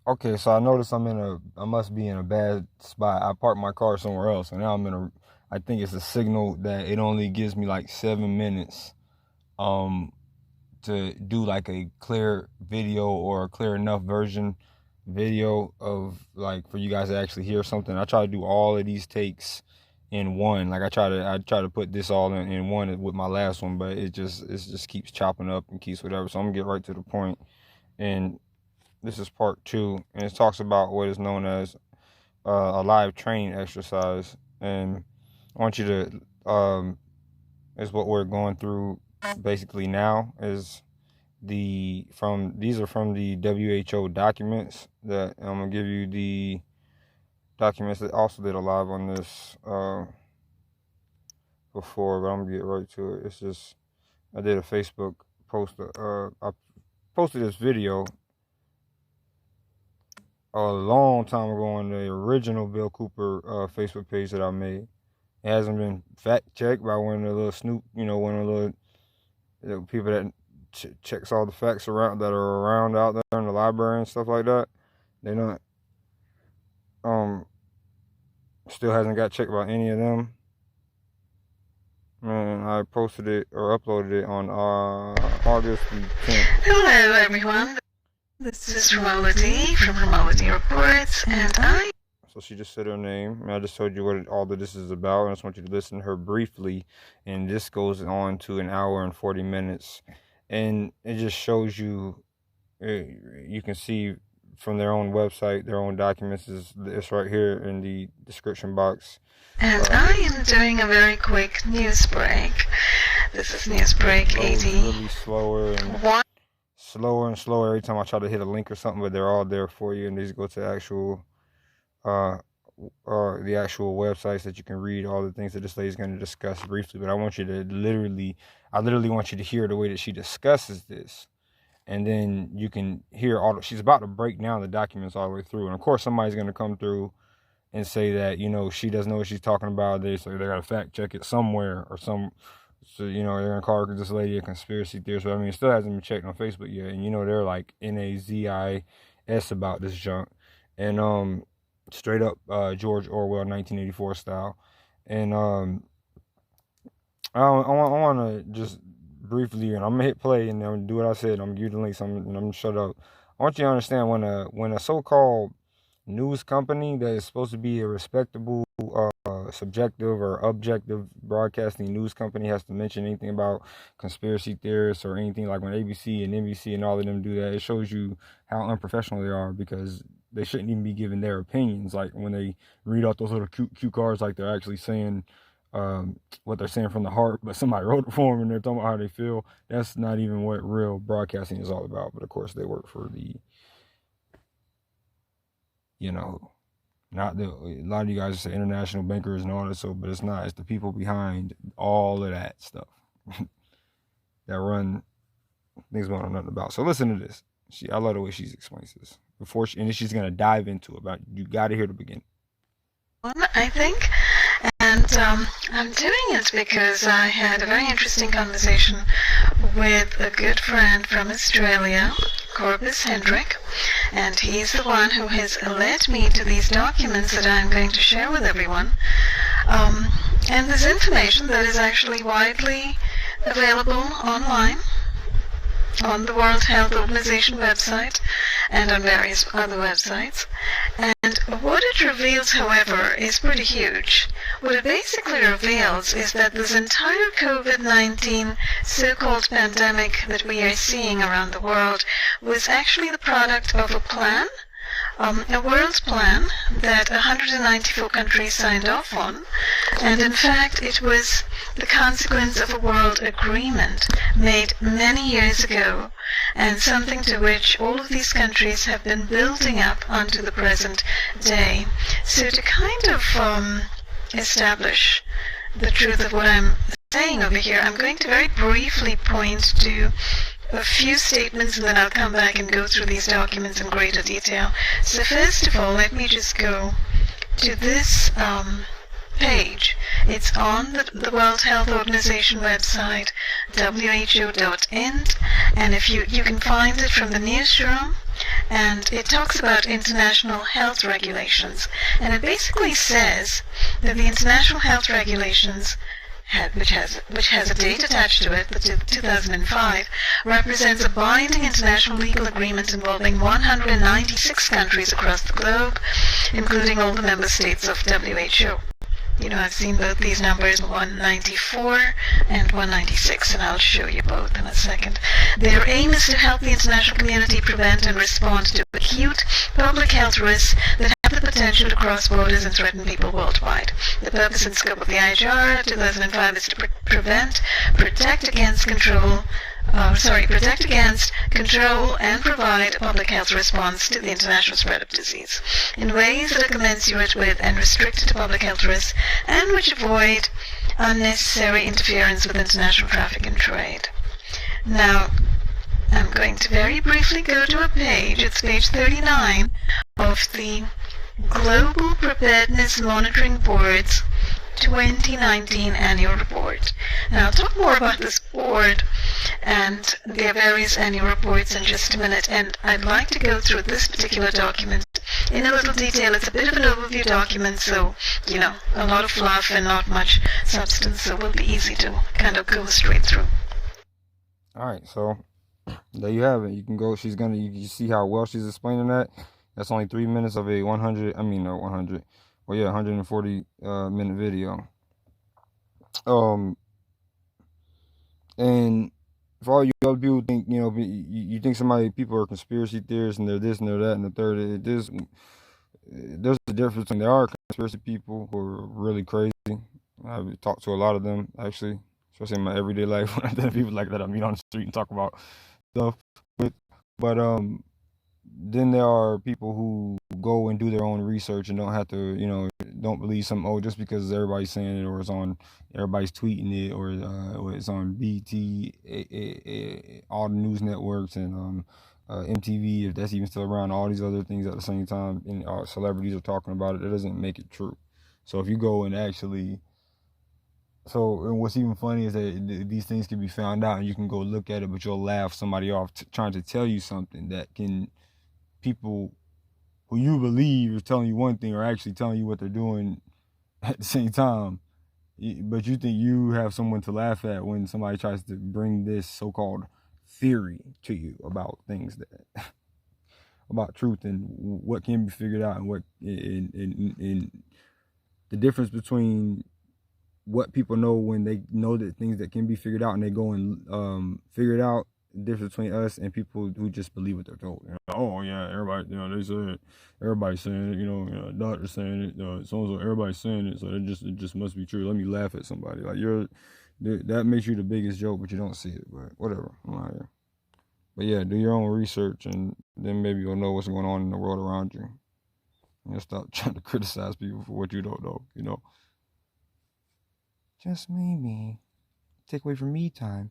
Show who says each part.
Speaker 1: Okay, so I noticed I must be in a bad spot. I parked my car somewhere else, and now I think it's a signal that it only gives me like 7 minutes, um, to do like a clear video or a clear enough version video of like for you guys to actually hear something. I try to do all of these takes in one. Like I try to put this all in one with my last one, but it just keeps chopping up and keeps whatever. So I'm gonna get right to the point. And this is part two, and it talks about what is known as a live training exercise. And I want you to is what we're going through basically now is these are from the WHO documents that I'm gonna give you the documents that also did a live on this before, but I'm gonna get right to it. It's just I did a Facebook post. I posted this video a long time ago on the original Bill Cooper Facebook page that I made. It hasn't been fact checked by one of the little Snoop, one of the little people that checks all the facts around that are around out there in the library and stuff like that. They not still hasn't got checked by any of them. And I posted it or uploaded it on August the 10th.
Speaker 2: Hello everyone, this is Romolity from Romolity Reports, and
Speaker 1: So she just said her name, and I just told you what all of this is about, and I just want you to listen to her briefly, and this goes on to an hour and 40 minutes, and it just shows you, you can see from their own website, their own documents, it's right here in the description box.
Speaker 2: And I am doing a very quick news break. This is news break 80.
Speaker 1: Really slower and slower every time I try to hit a link or something, but they're all there for you, and these go to actual the actual websites that you can read all the things that this lady's going to discuss briefly. But I want you to I literally want you to hear the way that she discusses this, and then you can hear she's about to break down the documents all the way through. And of course somebody's going to come through and say that she doesn't know what she's talking about. They got to fact check it somewhere or so they're going to call this lady a conspiracy theorist. But I mean, it still hasn't been checked on Facebook yet, and they're like NAZIS about this junk. And straight up George Orwell 1984 style. And I want to just briefly, and I'm gonna hit play and I'm gonna do what I said. I'm gonna give you the links. I'm gonna shut up. I want you to understand when a so-called news company that is supposed to be a respectable, subjective or objective broadcasting news company has to mention anything about conspiracy theorists or anything, like when ABC and NBC and all of them do that, it shows you how unprofessional they are, because they shouldn't even be giving their opinions. Like when they read out those little cue cards, like they're actually saying what they're saying from the heart, but somebody wrote it for them and they're talking about how they feel. That's not even what real broadcasting is all about. But of course they work for the, not a lot of you guys say international bankers and all that, but it's not. It's the people behind all of that stuff that run things we don't know nothing about. So listen to this. I love the way she explains this and she's gonna dive into it. But you got to hear the beginning.
Speaker 2: I think, and I'm doing it because I had a very interesting conversation with a good friend from Australia, Corbus Hendrick, and he's the one who has led me to these documents that I'm going to share with everyone. And there's information that is actually widely available online on the World Health Organization website and on various other websites. And what it reveals, however, is pretty huge. What it basically reveals is that this entire COVID-19 so-called pandemic that we are seeing around the world was actually the product of a plan, a world plan that 194 countries signed off on, and in fact it was the consequence of a world agreement made many years ago, and something to which all of these countries have been building up unto the present day. So to kind of establish the truth of what I'm saying over here, I'm going to very briefly point to a few statements, and then I'll come back and go through these documents in greater detail. So first of all, let me just go to this page. It's on the World Health Organization website, who.int, and if you can find it from the newsroom, and it talks about international health regulations, and it basically says that the international health regulations, which has a date attached to it, the 2005, represents a binding international legal agreement involving 196 countries across the globe, including all the member states of WHO. You know, I've seen both these numbers, 194 and 196, and I'll show you both in a second. Their aim is to help the international community prevent and respond to acute public health risks that have the potential to cross borders and threaten people worldwide. The purpose and scope of the IHR 2005 is to protect against, control, and provide a public health response to the international spread of disease in ways that are commensurate with and restricted to public health risks and which avoid unnecessary interference with international traffic and trade. Now, I'm going to very briefly go to a page, it's page 39 of the Global Preparedness Monitoring Board's 2019 annual report. Now, I'll talk more about this board and their various annual reports in just a minute, and I'd like to go through this particular document in a little detail. It's a bit of an overview document, so, you know, a lot of fluff and not much substance, so it will be easy to kind of go straight through.
Speaker 1: All right, so there you have it. You can go, you see how well she's explaining that. That's only 3 minutes of a 140 minute video. And for all you other people think, you know, you think people are conspiracy theorists and they're this and they're that and the third, there's a difference between there are conspiracy people who are really crazy. I've talked to a lot of them, actually, especially in my everyday life when I tell people like that I meet on the street and talk about stuff with. But then there are people who go and do their own research and don't have to, you know, don't believe just because everybody's saying it or everybody's tweeting it or it's on BT, all the news networks and MTV, if that's even still around, all these other things at the same time, and celebrities are talking about it. That doesn't make it true. So if you go and actually, and what's even funny is that these things can be found out and you can go look at it, but you'll laugh somebody off trying to tell you something that people who you believe is telling you one thing are actually telling you what they're doing at the same time. But you think you have someone to laugh at when somebody tries to bring this so-called theory to you about things that about truth and what can be figured out and what in the difference between what people know when they know that things that can be figured out and they go and figure it out. The difference between us and people who just believe what they're told. You know, oh yeah, everybody, you know, they say it. Everybody's saying it. You know, doctor's saying it. So everybody's saying it. So it just must be true. Let me laugh at somebody. Like that makes you the biggest joke, but you don't see it. But whatever. I'm not here. But yeah, do your own research, and then maybe you'll know what's going on in the world around you. And stop trying to criticize people for what you don't know. You know, just maybe take away from me time.